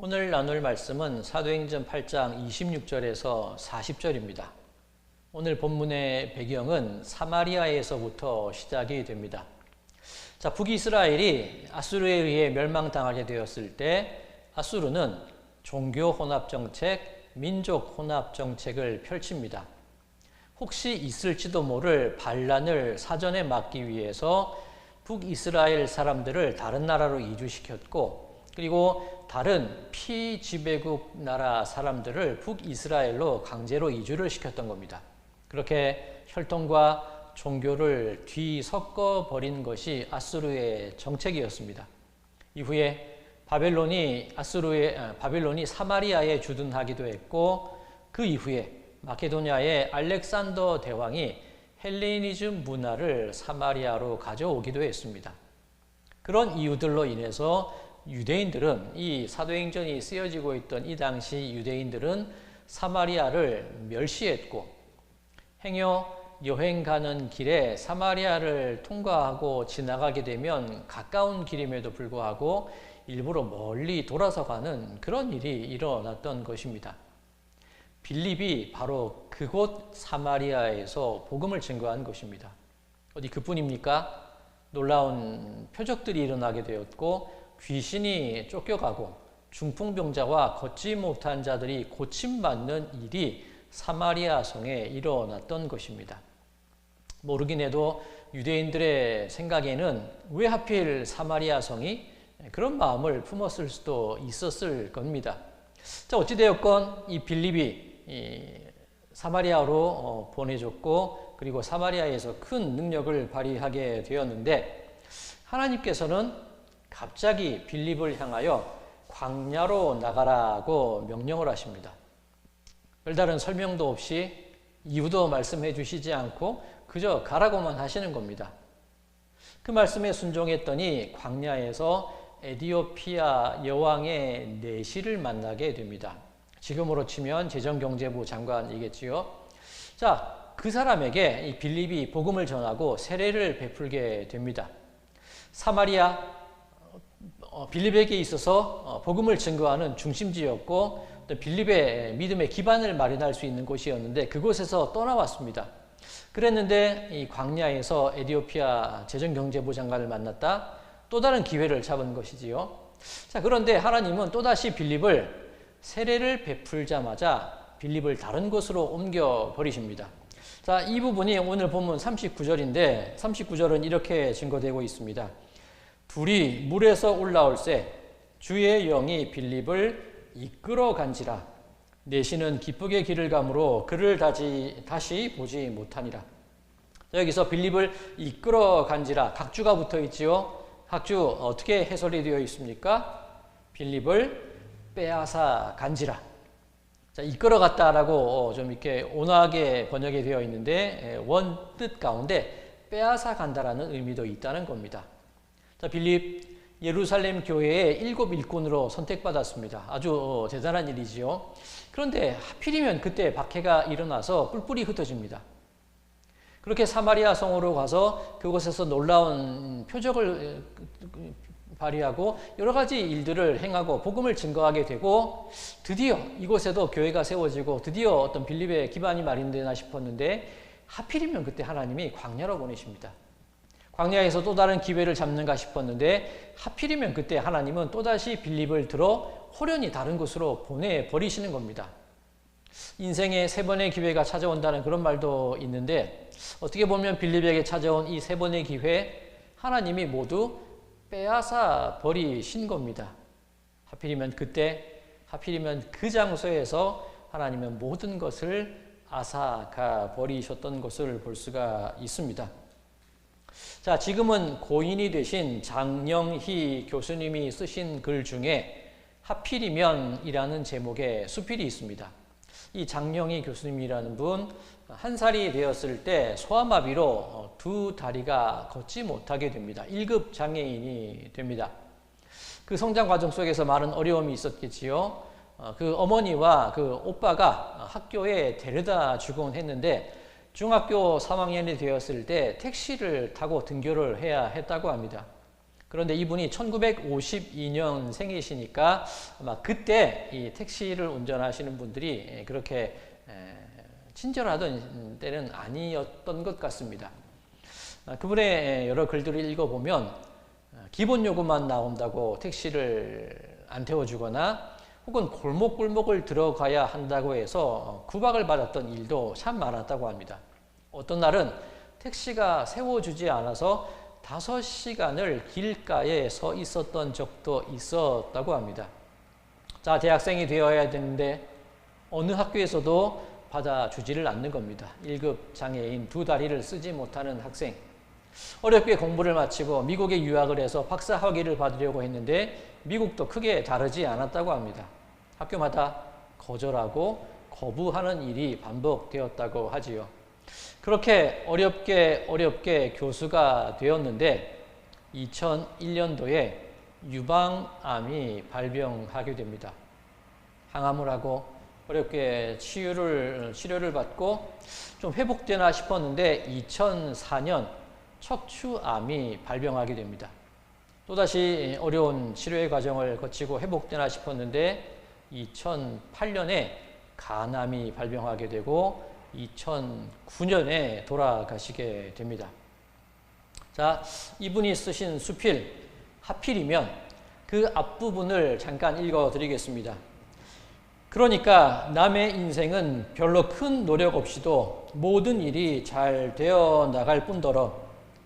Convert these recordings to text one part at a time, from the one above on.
오늘 나눌 말씀은 사도행전 8장 26절에서 40절입니다. 오늘 본문의 배경은 사마리아에서부터 시작이 됩니다. 자, 북이스라엘이 아수르에 의해 멸망당하게 되었을 때 아수르는 종교 혼합 정책, 민족 혼합 정책을 펼칩니다. 혹시 있을지도 모를 반란을 사전에 막기 위해서 북이스라엘 사람들을 다른 나라로 이주시켰고, 그리고 다른 피지배국 나라 사람들을 북이스라엘로 강제로 이주를 시켰던 겁니다. 그렇게 혈통과 종교를 뒤섞어 버린 것이 아수르의 정책이었습니다. 이후에 바벨론이 사마리아에 주둔하기도 했고, 그 이후에 마케도냐의 알렉산더 대왕이 헬레니즘 문화를 사마리아로 가져오기도 했습니다. 그런 이유들로 인해서 유대인들은, 이 사도행전이 쓰여지고 있던 이 당시 유대인들은 사마리아를 멸시했고, 행여 여행 가는 길에 사마리아를 통과하고 지나가게 되면 가까운 길임에도 불구하고 일부러 멀리 돌아서 가는 그런 일이 일어났던 것입니다. 빌립이 바로 그곳 사마리아에서 복음을 증거한 것입니다. 어디 그뿐입니까? 놀라운 표적들이 일어나게 되었고, 귀신이 쫓겨가고 중풍병자와 걷지 못한 자들이 고침받는 일이 사마리아 성에 일어났던 것입니다. 모르긴 해도 유대인들의 생각에는 왜 하필 사마리아 성이 그런 마음을 품었을 수도 있었을 겁니다. 자, 어찌되었건 이 빌립이 사마리아로 보내졌고, 그리고 사마리아에서 큰 능력을 발휘하게 되었는데, 하나님께서는 갑자기 빌립을 향하여 광야로 나가라고 명령을 하십니다. 별다른 설명도 없이 이유도 말씀해 주시지 않고 그저 가라고만 하시는 겁니다. 그 말씀에 순종했더니 광야에서 에디오피아 여왕의 내시를 만나게 됩니다. 지금으로 치면 재정경제부 장관이겠지요. 자, 그 사람에게 이 빌립이 복음을 전하고 세례를 베풀게 됩니다. 사마리아, 빌립에게 있어서 복음을 증거하는 중심지였고, 또 빌립의 믿음의 기반을 마련할 수 있는 곳이었는데, 그곳에서 떠나왔습니다. 그랬는데 이 광야에서 에디오피아 재정경제부 장관을 만났다. 또 다른 기회를 잡은 것이지요. 자, 그런데 하나님은 또다시 빌립을 세례를 베풀자마자 빌립을 다른 곳으로 옮겨 버리십니다. 자, 이 부분이 오늘 본문 39절인데 39절은 이렇게 증거되고 있습니다. 둘이 물에서 올라올새 주의 영이 빌립을 이끌어 간지라. 내시는 기쁘게 길을 가므로 그를 다시 보지 못하니라. 여기서 빌립을 이끌어 간지라, 각주가 붙어 있지요. 각주 어떻게 해설이 되어 있습니까? 빌립을 빼앗아 간지라. 자, 이끌어 갔다라고 좀 이렇게 온화하게 번역이 되어 있는데, 원뜻 가운데 빼앗아 간다라는 의미도 있다는 겁니다. 자, 빌립 예루살렘 교회의 7 일꾼으로 선택받았습니다. 아주 대단한 일이지요. 그런데 하필이면 그때 박해가 일어나서 뿔뿔이 흩어집니다. 그렇게 사마리아 성으로 가서 그곳에서 놀라운 표적을 발휘하고 여러 가지 일들을 행하고 복음을 증거하게 되고, 드디어 이곳에도 교회가 세워지고 드디어 어떤 빌립의 기반이 마련되나 싶었는데, 하필이면 그때 하나님이 광야로 보내십니다. 광야에서 또 다른 기회를 잡는가 싶었는데, 하필이면 그때 하나님은 또다시 빌립을 들어 호련히 다른 곳으로 보내버리시는 겁니다. 인생에 3번의 기회가 찾아온다는 그런 말도 있는데, 어떻게 보면 빌립에게 찾아온 이 3번의 기회, 하나님이 모두 빼앗아 버리신 겁니다. 하필이면 그때, 하필이면 그 장소에서 하나님은 모든 것을 앗아가 버리셨던 것을 볼 수가 있습니다. 자, 지금은 고인이 되신 장영희 교수님이 쓰신 글 중에 하필이면이라는 제목의 수필이 있습니다. 이 장영희 교수님이라는 분, 1살이 되었을 때 소아마비로 2 다리가 걷지 못하게 됩니다. 1급 장애인이 됩니다. 그 성장 과정 속에서 많은 어려움이 있었겠지요. 그 어머니와 그 오빠가 학교에 데려다 주곤 했는데, 중학교 3학년이 되었을 때 택시를 타고 등교를 해야 했다고 합니다. 그런데 이분이 1952년생이시니까 아마 그때 이 택시를 운전하시는 분들이 그렇게 친절하던 때는 아니었던 것 같습니다. 그분의 여러 글들을 읽어보면 기본 요금만 나온다고 택시를 안 태워주거나 혹은 골목골목을 들어가야 한다고 해서 구박을 받았던 일도 참 많았다고 합니다. 어떤 날은 택시가 세워주지 않아서 5시간을 길가에 서 있었던 적도 있었다고 합니다. 자, 대학생이 되어야 되는데 어느 학교에서도 받아주지를 않는 겁니다. 1급 장애인 2다리를 쓰지 못하는 학생. 어렵게 공부를 마치고 미국에 유학을 해서 박사 학위를 받으려고 했는데 미국도 크게 다르지 않았다고 합니다. 학교마다 거절하고 거부하는 일이 반복되었다고 하지요. 그렇게 어렵게 교수가 되었는데 2001년도에 유방암이 발병하게 됩니다. 항암을 하고 어렵게 치료를 받고 좀 회복되나 싶었는데 2004년 척추암이 발병하게 됩니다. 또다시 어려운 치료의 과정을 거치고 회복되나 싶었는데 2008년에 간암이 발병하게 되고 2009년에 돌아가시게 됩니다. 자, 이분이 쓰신 수필 하필이면 그 앞부분을 잠깐 읽어드리겠습니다. 그러니까 남의 인생은 별로 큰 노력 없이도 모든 일이 잘 되어 나갈 뿐더러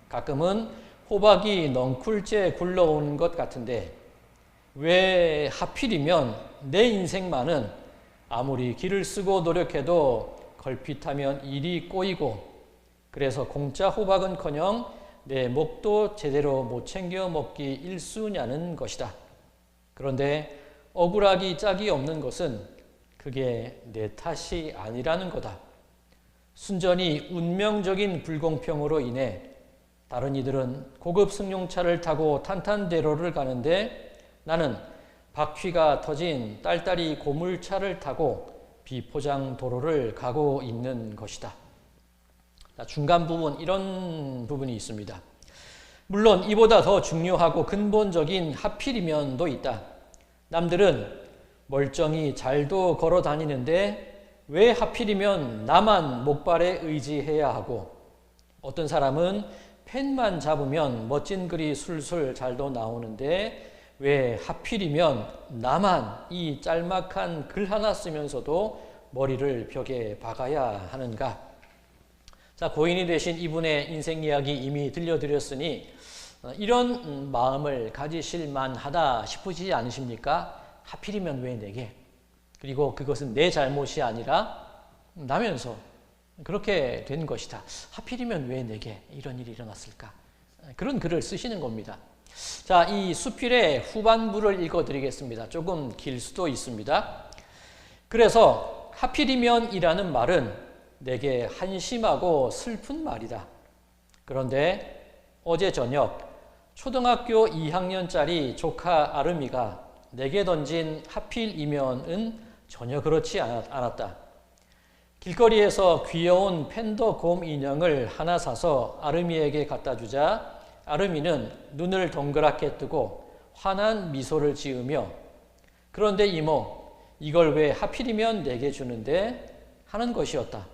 가끔은 호박이 넝쿨째 굴러오는 것 같은데 왜 하필이면 내 인생만은 아무리 길을 쓰고 노력해도 걸핏하면 일이 꼬이고 그래서 공짜 호박은커녕 내 목도 제대로 못 챙겨 먹기 일쑤냐는 것이다. 그런데 억울하기 짝이 없는 것은 그게 내 탓이 아니라는 거다. 순전히 운명적인 불공평으로 인해 다른 이들은 고급 승용차를 타고 탄탄대로를 가는데 나는 바퀴가 터진 딸딸이 고물차를 타고 비포장 도로를 가고 있는 것이다. 중간 부분, 이런 부분이 있습니다. 물론 이보다 더 중요하고 근본적인 하필이면도 있다. 남들은 멀쩡히 잘도 걸어 다니는데 왜 하필이면 나만 목발에 의지해야 하고 어떤 사람은 펜만 잡으면 멋진 글이 술술 잘도 나오는데 왜 하필이면 나만 이 짤막한 글 하나 쓰면서도 머리를 벽에 박아야 하는가? 자, 고인이 되신 이분의 인생 이야기 이미 들려드렸으니 이런 마음을 가지실 만하다 싶으시지 않으십니까? 하필이면 왜 내게? 그리고 그것은 내 잘못이 아니라 나면서 그렇게 된 것이다. 하필이면 왜 내게 이런 일이 일어났을까? 그런 글을 쓰시는 겁니다. 자, 이 수필의 후반부를 읽어드리겠습니다. 조금 길 수도 있습니다. 그래서 하필이면이라는 말은 내게 한심하고 슬픈 말이다. 그런데 어제 저녁 초등학교 2학년짜리 조카 아름이가 내게 던진 하필이면은 전혀 그렇지 않았다. 길거리에서 귀여운 팬더 곰 인형을 하나 사서 아름이에게 갖다 주자 아름이는 눈을 동그랗게 뜨고 환한 미소를 지으며 그런데 이모, 이걸 왜 하필이면 내게 주는데? 하는 것이었다.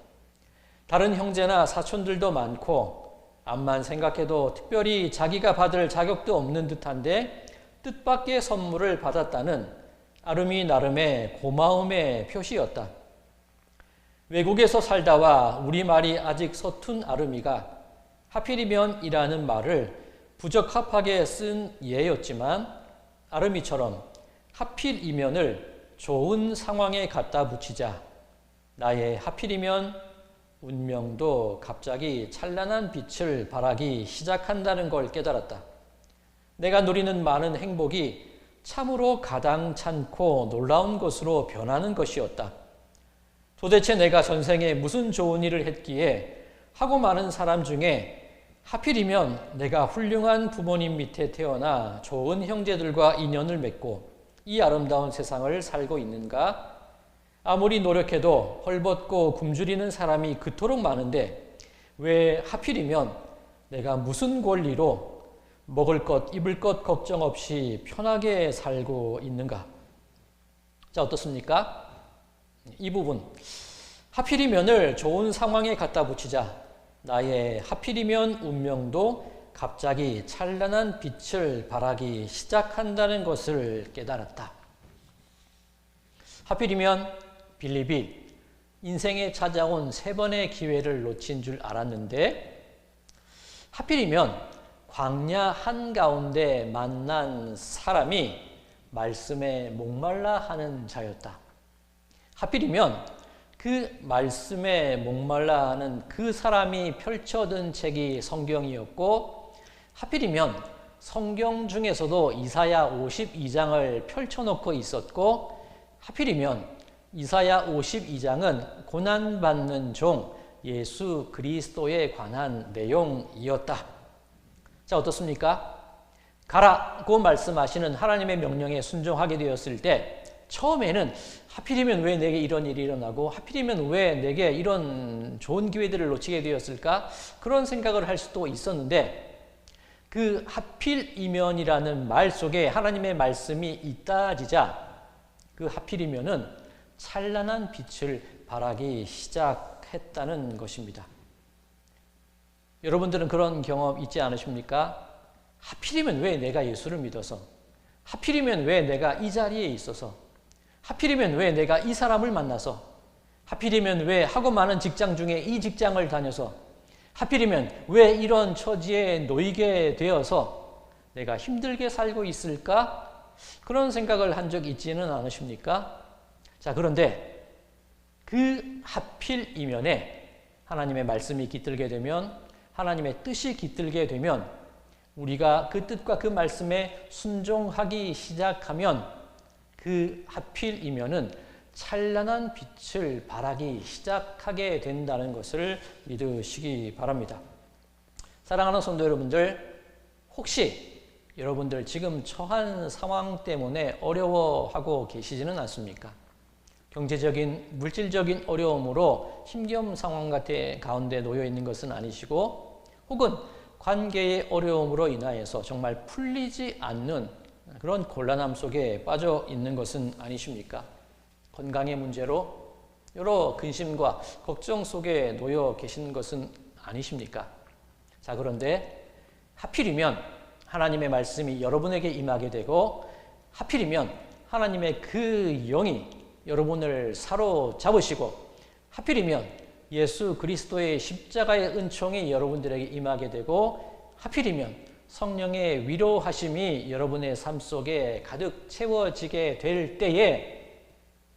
다른 형제나 사촌들도 많고 암만 생각해도 특별히 자기가 받을 자격도 없는 듯한데 뜻밖의 선물을 받았다는 아름이 나름의 고마움의 표시였다. 외국에서 살다 와 우리말이 아직 서툰 아름이가 하필이면이라는 말을 부적합하게 쓴 예였지만 아름이처럼 하필이면을 좋은 상황에 갖다 붙이자 나의 하필이면 운명도 갑자기 찬란한 빛을 발하기 시작한다는 걸 깨달았다. 내가 누리는 많은 행복이 참으로 가당찮고 놀라운 것으로 변하는 것이었다. 도대체 내가 전생에 무슨 좋은 일을 했기에 하고 많은 사람 중에 하필이면 내가 훌륭한 부모님 밑에 태어나 좋은 형제들과 인연을 맺고 이 아름다운 세상을 살고 있는가? 아무리 노력해도 헐벗고 굶주리는 사람이 그토록 많은데 왜 하필이면 내가 무슨 권리로 먹을 것, 입을 것 걱정 없이 편하게 살고 있는가? 자, 어떻습니까? 이 부분. 하필이면을 좋은 상황에 갖다 붙이자 나의 하필이면 운명도 갑자기 찬란한 빛을 발하기 시작한다는 것을 깨달았다. 하필이면 빌립이 인생에 찾아온 3번의 기회를 놓친 줄 알았는데 하필이면 광야 한가운데 만난 사람이 말씀에 목말라 하는 자였다. 하필이면 그 말씀에 목말라 하는 그 사람이 펼쳐든 책이 성경이었고 하필이면 성경 중에서도 이사야 52장을 펼쳐놓고 있었고 하필이면 이사야 52장은 고난받는 종 예수 그리스도에 관한 내용이었다. 자, 어떻습니까? 가라고 말씀하시는 하나님의 명령에 순종하게 되었을 때 처음에는 하필이면 왜 내게 이런 일이 일어나고 하필이면 왜 내게 이런 좋은 기회들을 놓치게 되었을까? 그런 생각을 할 수도 있었는데 그 하필이면이라는 말 속에 하나님의 말씀이 있다지자 그 하필이면은 찬란한 빛을 발하기 시작했다는 것입니다. 여러분들은 그런 경험 있지 않으십니까? 하필이면 왜 내가 예수를 믿어서, 하필이면 왜 내가 이 자리에 있어서, 하필이면 왜 내가 이 사람을 만나서, 하필이면 왜 하고 많은 직장 중에 이 직장을 다녀서, 하필이면 왜 이런 처지에 놓이게 되어서 내가 힘들게 살고 있을까? 그런 생각을 한 적 있지는 않으십니까? 자, 그런데 그 하필이면에 하나님의 말씀이 깃들게 되면, 하나님의 뜻이 깃들게 되면 우리가 그 뜻과 그 말씀에 순종하기 시작하면 그 하필이면은 찬란한 빛을 발하기 시작하게 된다는 것을 믿으시기 바랍니다. 사랑하는 성도 여러분들, 혹시 여러분들 지금 처한 상황 때문에 어려워하고 계시지는 않습니까? 경제적인, 물질적인 어려움으로 힘겨운 상황 가운데 놓여 있는 것은 아니시고 혹은 관계의 어려움으로 인하여서 정말 풀리지 않는 그런 곤란함 속에 빠져 있는 것은 아니십니까? 건강의 문제로 여러 근심과 걱정 속에 놓여 계신 것은 아니십니까? 자, 그런데 하필이면 하나님의 말씀이 여러분에게 임하게 되고 하필이면 하나님의 그 영이 여러분을 사로잡으시고 하필이면 예수 그리스도의 십자가의 은총이 여러분들에게 임하게 되고 하필이면 성령의 위로하심이 여러분의 삶 속에 가득 채워지게 될 때에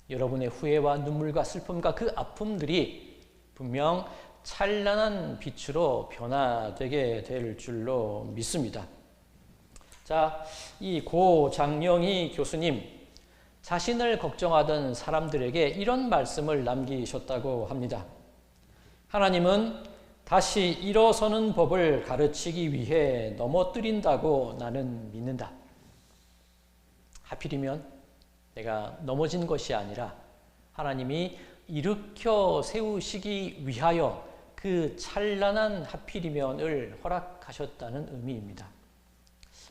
여러분의 후회와 눈물과 슬픔과 그 아픔들이 분명 찬란한 빛으로 변화되게 될 줄로 믿습니다. 자, 이 고 장영희 교수님 자신을 걱정하던 사람들에게 이런 말씀을 남기셨다고 합니다. 하나님은 다시 일어서는 법을 가르치기 위해 넘어뜨린다고 나는 믿는다. 하필이면 내가 넘어진 것이 아니라 하나님이 일으켜 세우시기 위하여 그 찬란한 하필이면을 허락하셨다는 의미입니다.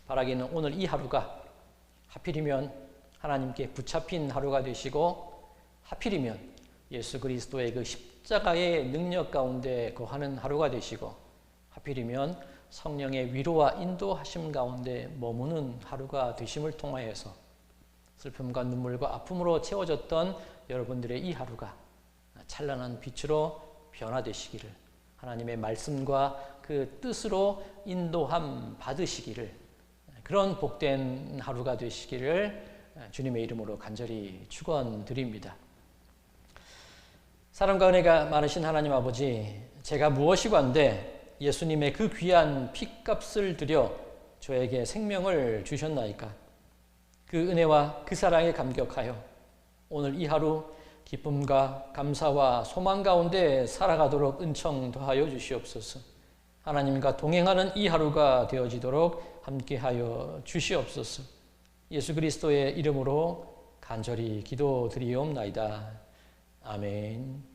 바라기는 오늘 이 하루가 하필이면 하나님께 붙잡힌 하루가 되시고 하필이면 예수 그리스도의 그 십자가의 능력 가운데 거하는 하루가 되시고 하필이면 성령의 위로와 인도하심 가운데 머무는 하루가 되심을 통하여서 슬픔과 눈물과 아픔으로 채워졌던 여러분들의 이 하루가 찬란한 빛으로 변화되시기를 하나님의 말씀과 그 뜻으로 인도함 받으시기를 그런 복된 하루가 되시기를 주님의 이름으로 간절히 축원드립니다. 사랑과 은혜가 많으신 하나님 아버지, 제가 무엇이관데 예수님의 그 귀한 피값을 들여 저에게 생명을 주셨나이까? 그 은혜와 그 사랑에 감격하여 오늘 이 하루 기쁨과 감사와 소망 가운데 살아가도록 은총 더하여 주시옵소서. 하나님과 동행하는 이 하루가 되어지도록 함께하여 주시옵소서. 예수 그리스도의 이름으로 간절히 기도드리옵나이다. 아멘.